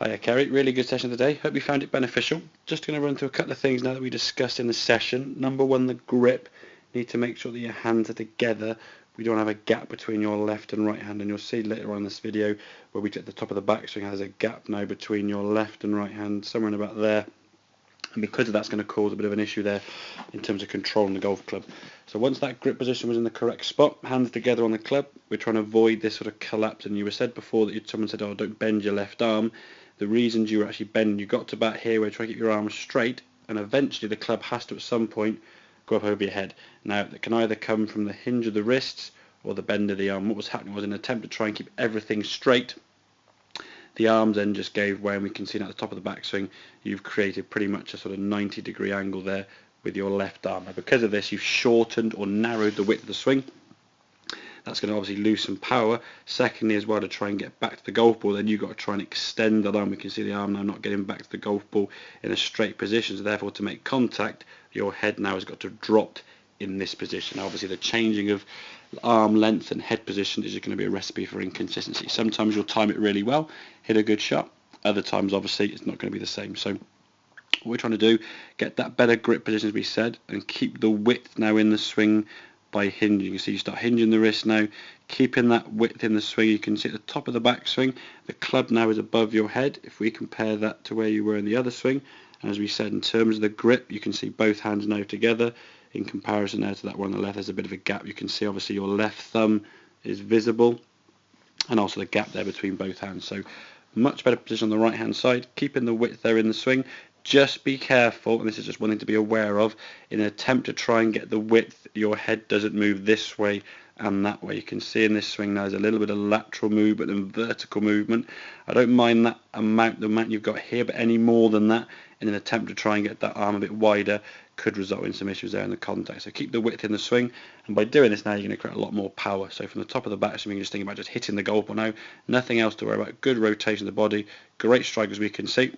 Hiya Kerry, really good session today. Hope you found it beneficial. Just going to run through a couple of things now that we discussed in the session. Number one, the grip. You need to make sure that your hands are together. We don't have a gap between your left and right hand, and you'll see later on in this video where we get the top of the backswing has a gap now between your left and right hand, somewhere in about there. And because of that's going to cause a bit of an issue there in terms of controlling the golf club. So once that grip position was in the correct spot, hands together on the club, we're trying to avoid this sort of collapse. And you were said before that someone said, oh, don't bend your left arm. The reasons you were actually bending, you got to about here where you try to keep your arms straight, and eventually the club has to at some point go up over your head. Now it can either come from the hinge of the wrists or the bend of the arm. What was happening was, in an attempt to try and keep everything straight, the arms then just gave way, and we can see now at the top of the backswing you've created pretty much a sort of 90-degree angle there with your left arm. Now because of this, you've shortened or narrowed the width of the swing. That's going to obviously lose some power. Secondly, as well, to try and get back to the golf ball, then you've got to try and extend that arm. We can see the arm now not getting back to the golf ball in a straight position, so therefore to make contact your head now has got to drop in this position. Now, obviously the changing of arm length and head position is going to be a recipe for inconsistency. Sometimes you'll time it really well, hit a good shot. Other times obviously it's not going to be the same. So what we're trying to do, get that better grip position as we said, and keep the width now in the swing by hinging. You see you start hinging the wrist now, keeping that width in the swing. You can see at the top of the backswing the club now is above your head. If we compare that to where you were in the other swing, and as we said, in terms of the grip, you can see both hands now together. In comparison there to that one on the left, there's a bit of a gap. You can see obviously your left thumb is visible, and also the gap there between both hands. So much better position on the right hand side, keeping the width there in the swing. Just be careful, and this is just one thing to be aware of, in an attempt to try and get the width, your head doesn't move this way and that way. You can see in this swing now there's a little bit of lateral movement and vertical movement. I don't mind that amount, the amount you've got here, but any more than that in an attempt to try and get that arm a bit wider could result in some issues there in the contact. So keep the width in the swing, and by doing this now you're going to create a lot more power. So from the top of the backswing, you can just think about just hitting the golf ball now, nothing else to worry about. Good rotation of the body, great strike as we can see,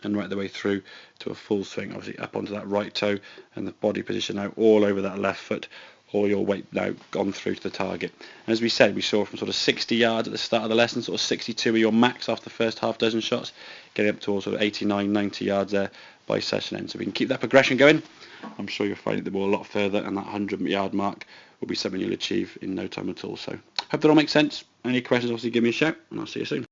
and right the way through to a full swing, obviously up onto that right toe, and the body position now all over that left foot, all your weight now gone through to the target. And as we said, we saw from sort of 60 yards at the start of the lesson, sort of 62 are your max after the first half dozen shots, getting up towards sort of 89, 90 yards there by session end. So we can keep that progression going. I'm sure you'll find the ball a lot further, and that 100-yard mark will be something you'll achieve in no time at all. So hope that all makes sense. Any questions, obviously give me a shout, and I'll see you soon.